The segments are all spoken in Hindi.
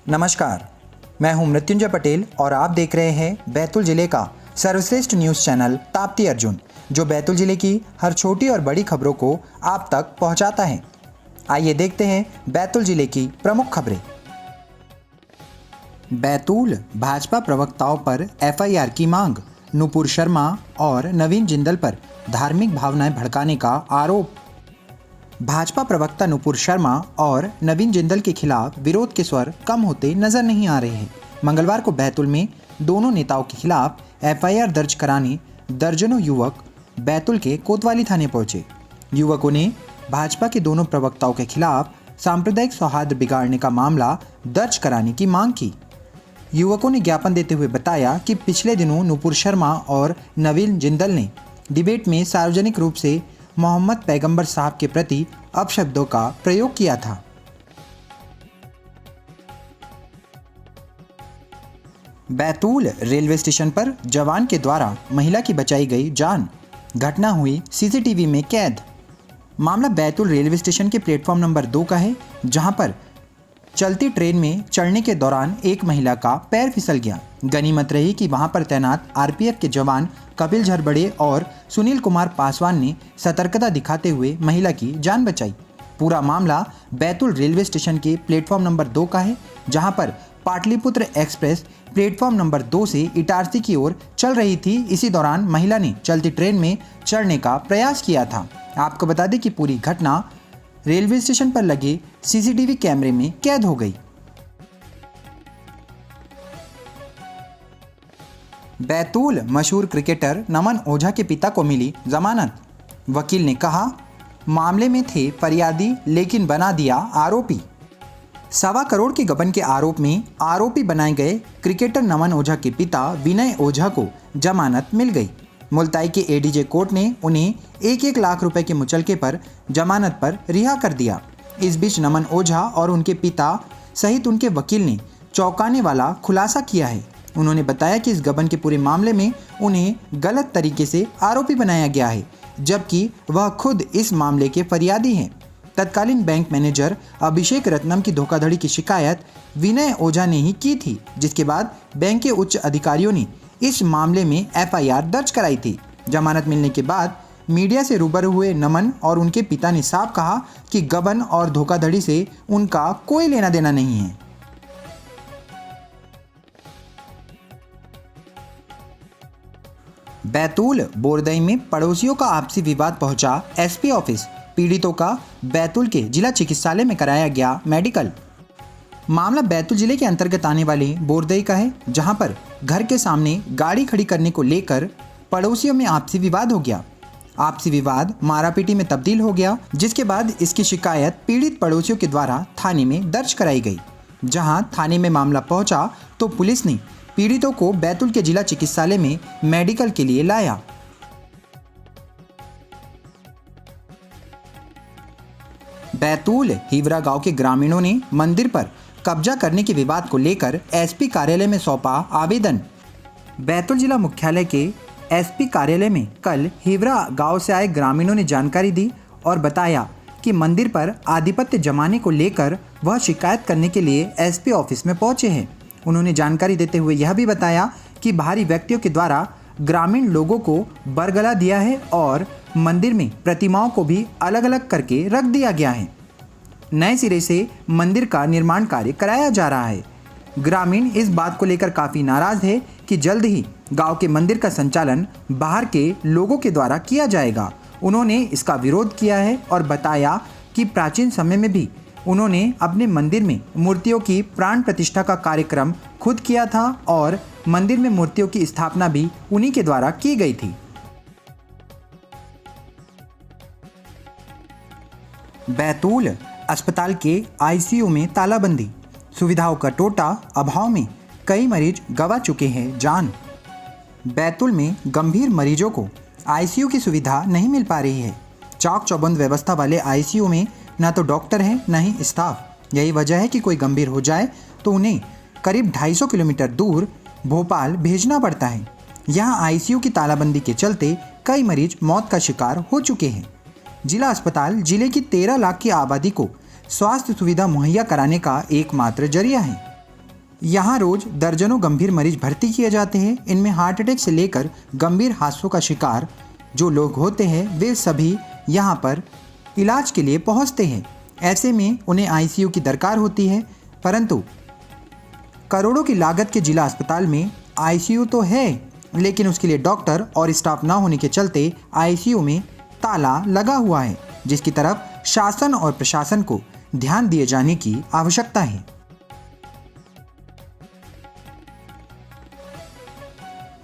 नमस्कार, मैं हूं मृत्युंजय पटेल और आप देख रहे हैं बैतूल जिले का सर्वश्रेष्ठ न्यूज़ चैनल ताप्ती अर्जुन, जो बैतूल जिले की हर छोटी और बड़ी खबरों को आप तक पहुंचाता है। आइए देखते हैं बैतूल जिले की प्रमुख खबरें। बैतूल भाजपा प्रवक्ताओं पर एफआईआर की मांग, नुपुर शर्मा और नवीन जिंदल पर धार्मिक भावनाएं भड़काने का आरोप। भाजपा प्रवक्ता नुपुर शर्मा और नवीन जिंदल के खिलाफ विरोध के स्वर कम होते नजर नहीं आ रहे हैं। मंगलवार को बैतूल में दोनों नेताओं के खिलाफ एफआईआर दर्ज कराने दर्जनों युवक बैतूल के कोतवाली थाने पहुंचे। युवकों ने भाजपा के दोनों प्रवक्ताओं के खिलाफ सांप्रदायिक सौहार्द बिगाड़ने का मामला दर्ज कराने की मांग की। युवकों ने ज्ञापन देते हुए बताया कि पिछले दिनों नुपुर शर्मा और नवीन जिंदल ने डिबेट में सार्वजनिक रूप से मोहम्मद पैगंबर साहब के प्रति अपशब्दों का प्रयोग किया था। बैतूल रेलवे स्टेशन पर जवान के द्वारा महिला की बचाई गई जान, घटना हुई सीसीटीवी में कैद। मामला बैतूल रेलवे स्टेशन के प्लेटफॉर्म नंबर 2 का है, जहां पर चलती ट्रेन में चढ़ने के दौरान एक महिला का पैर फिसल गया। गनीमत रही कि वहां पर तैनात आरपीएफ के जवान कपिल झरबड़े और सुनील कुमार पासवान ने सतर्कता दिखाते हुए महिला की जान बचाई। पूरा मामला बैतूल रेलवे स्टेशन के प्लेटफॉर्म नंबर 2 का है, जहां पर पाटलिपुत्र एक्सप्रेस प्लेटफॉर्म नंबर 2 से इटारसी की ओर चल रही थी। इसी दौरान महिला ने चलती ट्रेन में चढ़ने का प्रयास किया था। आपको बता दें कि पूरी घटना रेलवे स्टेशन पर लगे सीसीटीवी कैमरे में कैद हो गई। बैतूल मशहूर क्रिकेटर नमन ओझा के पिता को मिली जमानत। वकील ने कहा, मामले में थे फरियादी लेकिन बना दिया आरोपी। 1.25 करोड़ के गबन के आरोप में आरोपी बनाए गए क्रिकेटर नमन ओझा के पिता विनय ओझा को जमानत मिल गई। मुल्ताई के एडीजे कोर्ट ने उन्हें 1-1 लाख रुपए के मुचलके पर जमानत पर रिहा कर दिया। इस बीच नमन ओझा और उनके पिता सहित उनके वकील ने चौंकाने वाला खुलासा किया है। उन्होंने बताया कि इस गबन के पूरे मामले में उन्हें गलत तरीके से आरोपी बनाया गया है, जबकि वह खुद इस मामले के फरियादी हैं। तत्कालीन बैंक मैनेजर अभिषेक रत्नम की धोखाधड़ी की शिकायत विनय ओझा ने ही की थी, जिसके बाद बैंक के उच्च अधिकारियों ने इस मामले में एफआईआर दर्ज कराई थी। जमानत मिलने के बाद मीडिया से रूबरू हुए नमन और उनके पिता ने साफ कहा कि गबन और धोखाधड़ी से उनका कोई लेना देना नहीं है। बैतूल बोरदई में पड़ोसियों का आपसी विवाद पहुंचा एसपी ऑफिस। पीड़ितों का बैतूल के जिला चिकित्सालय में कराया गया मेडिकल। मामला बैतूल जिले के अंतर्गत आने वाले बोरदई का है, जहां पर घर के सामने गाड़ी खड़ी करने को लेकर पड़ोसियों में आपसी विवाद हो गया। आपसी विवाद मारापीटी में तब्दील हो गया, जिसके बाद इसकी शिकायत पीड़ित पड़ोसियों के द्वारा थाने में दर्ज कराई गई। जहां थाने में मामला पहुंचा तो पुलिस ने पीड़ितों को बैतूल के जिला चिकित्सालय में मेडिकल के लिए लाया। बैतूल हिवरा गांव के ग्रामीणों ने मंदिर पर कब्जा करने के विवाद को लेकर एसपी कार्यालय में सौंपा आवेदन। बैतूल जिला मुख्यालय के एसपी कार्यालय में कल हिवरा गांव से आए ग्रामीणों ने जानकारी दी और बताया कि मंदिर पर आधिपत्य जमाने को लेकर वह शिकायत करने के लिए एसपी ऑफिस में पहुंचे हैं। उन्होंने जानकारी देते हुए यह भी बताया कि बाहरी व्यक्तियों के द्वारा ग्रामीण लोगों को बरगला दिया है और मंदिर में प्रतिमाओं को भी अलग अलग करके रख दिया गया है। नए सिरे से मंदिर का निर्माण कार्य कराया जा रहा है। ग्रामीण इस बात को लेकर काफ़ी नाराज़ है कि जल्द ही गांव के मंदिर का संचालन बाहर के लोगों के द्वारा किया जाएगा। उन्होंने इसका विरोध किया है और बताया कि प्राचीन समय में भी उन्होंने अपने मंदिर में मूर्तियों की प्राण प्रतिष्ठा का कार्यक्रम खुद किया था और मंदिर में मूर्तियों की स्थापना भी उन्हीं के द्वारा की गई थी। बैतूल अस्पताल के आईसीयू में तालाबंदी, सुविधाओं का टोटा अभाव में कई मरीज गंवा चुके हैं जान। बैतूल में गंभीर मरीजों को आईसीयू की सुविधा नहीं मिल पा रही है। चाक चौबंद व्यवस्था वाले आईसीयू में न तो डॉक्टर हैं न ही स्टाफ। यही वजह है कि कोई गंभीर हो जाए तो उन्हें करीब 250 किलोमीटर दूर भोपाल भेजना पड़ता है। यहाँ आईसीयू की तालाबंदी के चलते कई मरीज मौत का शिकार हो चुके हैं। जिला अस्पताल जिले की 13 लाख की आबादी को स्वास्थ्य सुविधा मुहैया कराने का एकमात्र जरिया है। यहाँ रोज दर्जनों गंभीर मरीज भर्ती किए जाते हैं। इनमें हार्ट अटैक से लेकर गंभीर हादसों का शिकार जो लोग होते हैं वे सभी यहाँ पर इलाज के लिए पहुँचते हैं। ऐसे में उन्हें आईसीयू की दरकार होती है, परंतु करोड़ों की लागत के जिला अस्पताल में आईसीयू तो है, लेकिन उसके लिए डॉक्टर और स्टाफ ना होने के चलते आईसीयू में ताला लगा हुआ है, जिसकी तरफ शासन और प्रशासन को ध्यान दिए जाने की आवश्यकता है।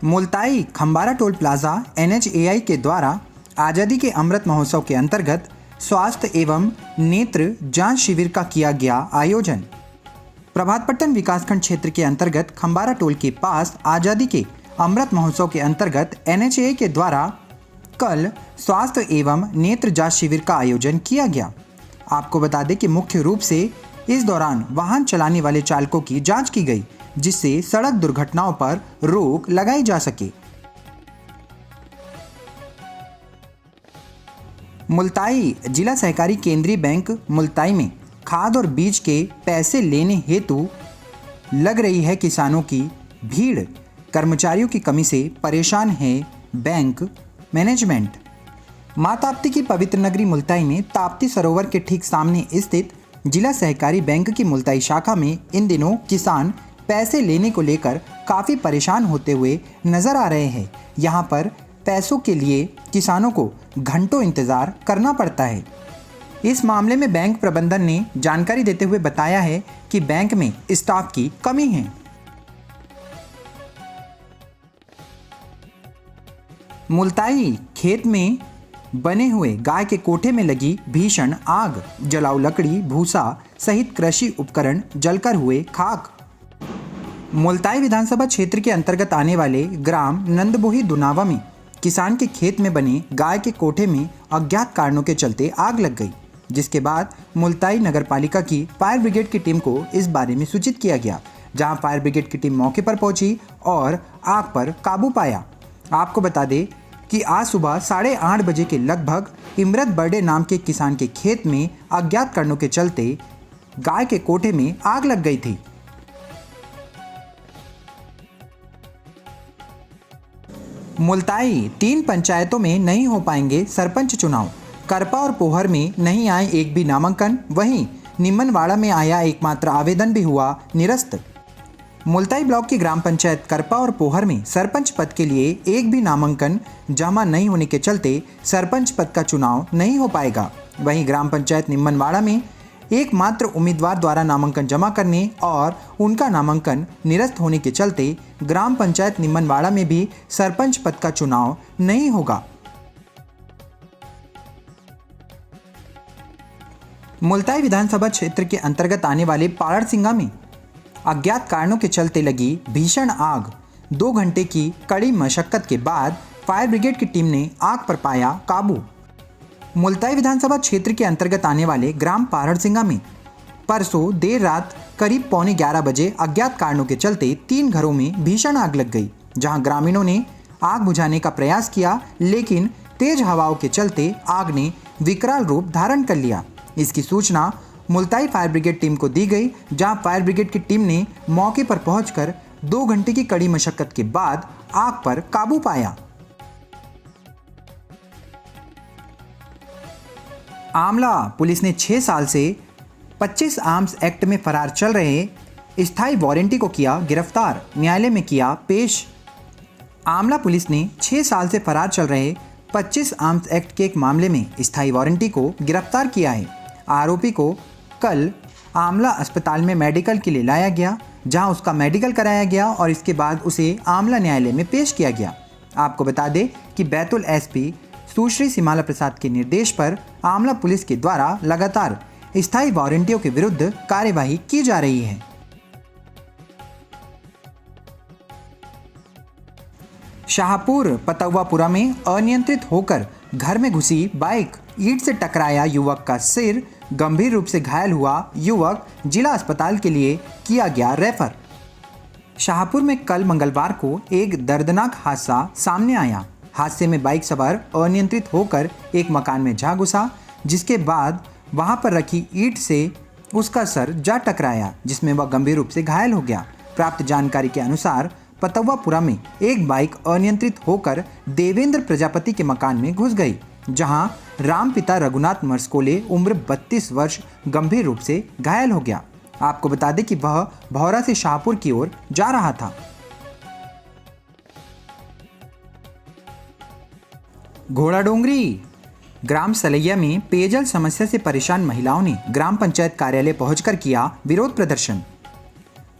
मुल्ताई खंबारा टोल प्लाजा NHAI के द्वारा आज़ादी के अमृत महोत्सव के अंतर्गत स्वास्थ्य एवं नेत्र जांच शिविर का किया गया आयोजन। प्रभातपट्टन विकासखंड क्षेत्र के अंतर्गत खंबारा टोल के पास आज़ादी के अमृत महोत्सव के अंतर्गत NHAI के द्वारा कल स्वास्थ्य एवं नेत्र जांच शिविर का आयोजन किया गया। आपको बता दें कि मुख्य रूप से इस दौरान वाहन चलाने वाले चालकों की जांच की गई, जिससे सड़क दुर्घटनाओं पर रोक लगाई जा सके। मुल्ताई जिला सहकारी केंद्रीय बैंक मुल्ताई में खाद और बीज के पैसे लेने हेतु लग रही है किसानों की भीड़। कर्मचारियों की कमी से परेशान है बैंक मैनेजमेंट। मां ताप्ती की पवित्र नगरी मुल्ताई में ताप्ती सरोवर के ठीक सामने स्थित जिला सहकारी बैंक की मुल्ताई शाखा में इन दिनों किसान पैसे लेने को लेकर काफ़ी परेशान होते हुए नजर आ रहे हैं। यहाँ पर पैसों के लिए किसानों को घंटों इंतज़ार करना पड़ता है। इस मामले में बैंक प्रबंधन ने जानकारी देते हुए बताया है कि बैंक में स्टाफ की कमी है। मुल्ताई खेत में बने हुए गाय के कोठे में लगी भीषण आग, जलाऊ लकड़ी, भूसा सहित कृषि उपकरण जलकर हुए खाक। मुल्ताई विधानसभा क्षेत्र के अंतर्गत आने वाले ग्राम नंदबोही दुनावा में किसान के खेत में बने गाय के कोठे में अज्ञात कारणों के चलते आग लग गई, जिसके बाद मुल्ताई नगर पालिका की फायर ब्रिगेड की टीम को इस बारे में सूचित किया गया, जहां फायर ब्रिगेड की टीम मौके पर पहुंची और आग पर काबू पाया। आपको बता दें कि आज सुबह 8:30 बजे के लगभग इमरत बर्डे नाम के किसान के खेत में अज्ञात कारणों के चलते गाय के कोठे में आग लग गई थी। मुल्ताई 3 पंचायतों में नहीं हो पाएंगे सरपंच चुनाव। करपा और पोहर में नहीं आए एक भी नामांकन, वहीं निम्मनवाड़ा में आया एकमात्र आवेदन भी हुआ निरस्त। मुल्ताई ब्लॉक की ग्राम पंचायत करपा और पोहर में सरपंच पद के लिए एक भी नामांकन जमा नहीं होने के चलते सरपंच पद का चुनाव नहीं हो पाएगा। वहीं ग्राम पंचायत निम्मनवाड़ा में एकमात्र उम्मीदवार द्वारा नामांकन जमा करने और उनका नामांकन निरस्त होने के चलते ग्राम पंचायत निम्मनवाड़ा में भी सरपंच पद का चुनाव नहीं होगा। मुल्ताई विधानसभा क्षेत्र के अंतर्गत आने वाले पाड़रसिंगा में अज्ञात कारणों के चलते लगी भीषण आग। 2 घंटे की कड़ी मशक्कत के बाद फायर ब्रिगेड की टीम ने आग पर पाया काबू। मुल्ताई विधानसभा क्षेत्र के अंतर्गत आने वाले ग्राम पाड़रसिंगा में परसों देर रात करीब 11:15 बजे अज्ञात कारणों के चलते 3 घरों में भीषण आग लग गई, जहां ग्रामीणों ने आग बुझाने का प्रयास किया, लेकिन तेज हवाओं के चलते आग ने विकराल रूप धारण कर लिया। इसकी सूचना मुल्ताई फायर ब्रिगेड टीम को दी गई, जहां फायर ब्रिगेड की टीम ने मौके पर पहुंचकर 2 घंटे की कड़ी मशक्कत के बाद आग पर काबू पाया। आमला पुलिस ने 6 साल से 25 आर्म्स एक्ट में फरार चल रहे स्थायी वारंटी को किया गिरफ्तार, न्यायालय में किया पेश। आमला पुलिस ने 6 साल से फरार चल रहे 25 आर्म्स एक्ट के एक मामले में स्थायी वारंटी को गिरफ्तार किया है। आरोपी को कल आमला अस्पताल में मेडिकल के लिए लाया गया, जहां उसका मेडिकल कराया गया और इसके बाद उसे आमला न्यायालय में पेश किया गया। आपको बता दें कि बैतूल एसपी सुश्री सिमाला प्रसाद के निर्देश पर आमला पुलिस के द्वारा लगातार स्थायी वारंटियों के विरुद्ध कार्यवाही की जा रही है। शाहपुर पतौवापुरा में अनियंत्रित होकर घर में घुसी बाइक, ईंट से टकराया युवक का सिर, गंभीर रूप से घायल हुआ युवक, जिला अस्पताल के लिए किया गया रेफर। शाहपुर में कल मंगलवार को एक दर्दनाक हादसा सामने आया। हादसे में बाइक सवार अनियंत्रित होकर एक मकान में जा घुसा, जिसके बाद वहां पर रखी ईंट से उसका सर जा टकराया, जिसमें वह गंभीर रूप से घायल हो गया। प्राप्त जानकारी के अनुसार पतवापुरा में एक बाइक अनियंत्रित होकर देवेंद्र प्रजापति के मकान में घुस गई, जहां राम पिता रघुनाथ मरस्कोले उम्र 32 वर्ष गंभीर रूप से घायल हो गया। आपको बता दें कि वह भौरा से शाहपुर की ओर जा रहा था। घोड़ाडोंगरी ग्राम सलैया में पेयजल समस्या से परेशान महिलाओं ने ग्राम पंचायत कार्यालय पहुंचकर किया विरोध प्रदर्शन।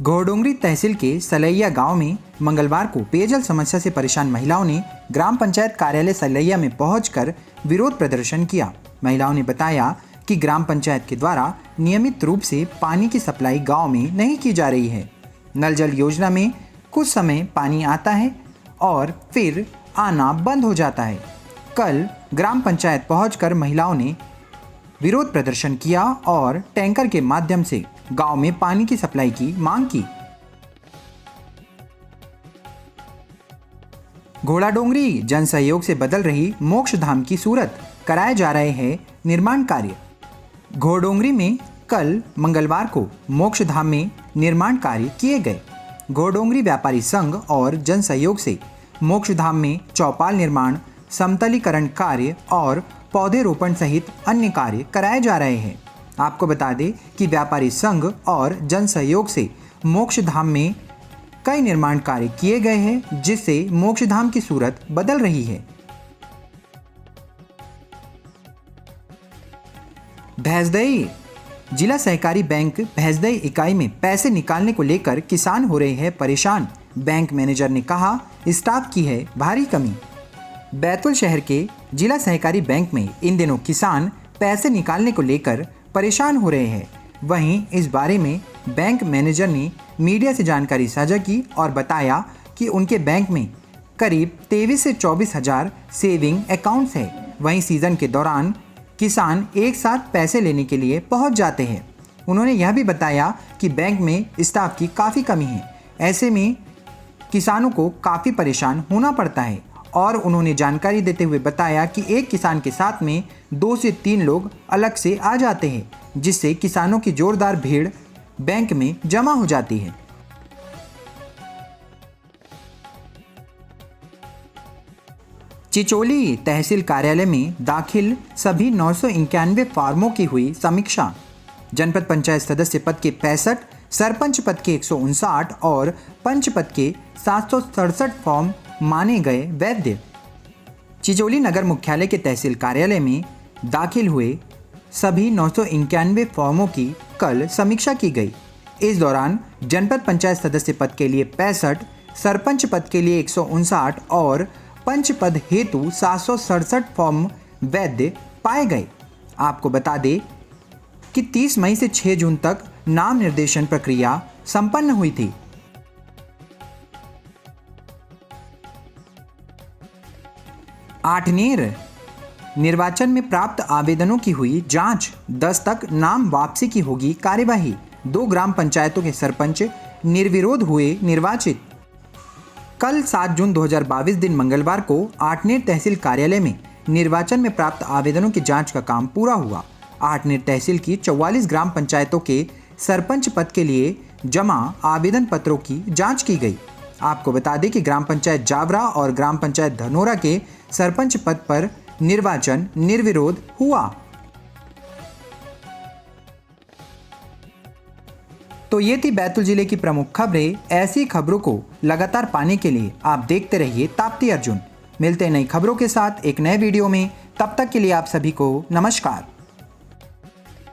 घोड़ाडोंगरी तहसील के सलैया गांव में मंगलवार को पेयजल समस्या से परेशान महिलाओं ने ग्राम पंचायत कार्यालय सलैया में पहुंचकर विरोध प्रदर्शन किया। महिलाओं ने बताया कि ग्राम पंचायत के द्वारा नियमित रूप से पानी की सप्लाई गांव में नहीं की जा रही है। नल जल योजना में कुछ समय पानी आता है और फिर आना बंद हो जाता है। कल ग्राम पंचायत पहुंचकर महिलाओं ने विरोध प्रदर्शन किया और टैंकर के माध्यम से गांव में पानी की सप्लाई की मांग की। घोड़ाडोंगरी जन सहयोग से बदल रही मोक्षधाम की सूरत, कराए जा रहे हैं निर्माण कार्य। घोड़ाडोंगरी में कल मंगलवार को मोक्षधाम में निर्माण कार्य किए गए। घोड़ाडोंगरी व्यापारी संघ और जन सहयोग से मोक्षधाम में चौपाल निर्माण, समतलीकरण कार्य और पौधे रोपण सहित अन्य कार्य कराए जा रहे हैं। आपको बता दें कि व्यापारी संघ और जन सहयोग से मोक्षधाम में कई निर्माण कार्य किए गए हैं, जिससे मोक्षधाम की सूरत बदल रही है। भैंसदई जिला सहकारी बैंक भैंसदई इकाई में पैसे निकालने को लेकर किसान हो रहे हैं परेशान। बैंक मैनेजर ने कहा, स्टाफ की है भारी कमी। बैतूल शहर के जिला सहकारी बैंक में इन दिनों किसान पैसे निकालने को लेकर परेशान हो रहे हैं। वहीं इस बारे में बैंक मैनेजर ने मीडिया से जानकारी साझा की और बताया कि उनके बैंक में करीब 23 से 24 हज़ार सेविंग अकाउंट्स है। वहीं सीज़न के दौरान किसान एक साथ पैसे लेने के लिए पहुंच जाते हैं। उन्होंने यह भी बताया कि बैंक में स्टाफ की काफ़ी कमी है। ऐसे में किसानों को काफ़ी परेशान होना पड़ता है। और उन्होंने जानकारी देते हुए बताया कि एक किसान के साथ में 2 से 3 लोग अलग से आ जाते हैं, जिससे किसानों की जोरदार भीड़ बैंक में जमा हो जाती है। चिचोली तहसील कार्यालय में दाखिल सभी 991 फार्मों की हुई समीक्षा। जनपद पंचायत सदस्य पद के 65, सरपंच पद के 159 और पंच पद के 767 फॉर्म माने गए वैध। चिचोली नगर मुख्यालय के तहसील कार्यालय में दाखिल हुए सभी 991 फॉर्मों की कल समीक्षा की गई। इस दौरान जनपद पंचायत सदस्य पद के लिए 65, सरपंच पद के लिए 159 और पंच पद हेतु 767 फॉर्म वैध पाए गए। आपको बता दें कि 30 मई से 6 जून तक नाम निर्देशन प्रक्रिया संपन्न हुई थी। आठनेर निर्वाचन में प्राप्त आवेदनों की हुई जांच, 10 तक नाम वापसी की होगी कार्यवाही। 2 ग्राम पंचायतों के सरपंच निर्विरोध हुए निर्वाचित। कल 7 जून 2022 दिन मंगलवार को आठनेर तहसील कार्यालय में निर्वाचन में प्राप्त आवेदनों की जांच का काम पूरा हुआ। आठनेर तहसील की 44 ग्राम पंचायतों के सरपंच पद के लिए जमा आवेदन पत्रों की जांच की गई। आपको बता दें कि ग्राम पंचायत जावरा और ग्राम पंचायत धनोरा के सरपंच पद पर निर्वाचन निर्विरोध हुआ। तो ये थी बैतूल जिले की प्रमुख खबरें। ऐसी खबरों को लगातार पाने के लिए आप देखते रहिए ताप्ती अर्जुन। मिलते हैं नई खबरों के साथ एक नए वीडियो में। तब तक के लिए आप सभी को नमस्कार।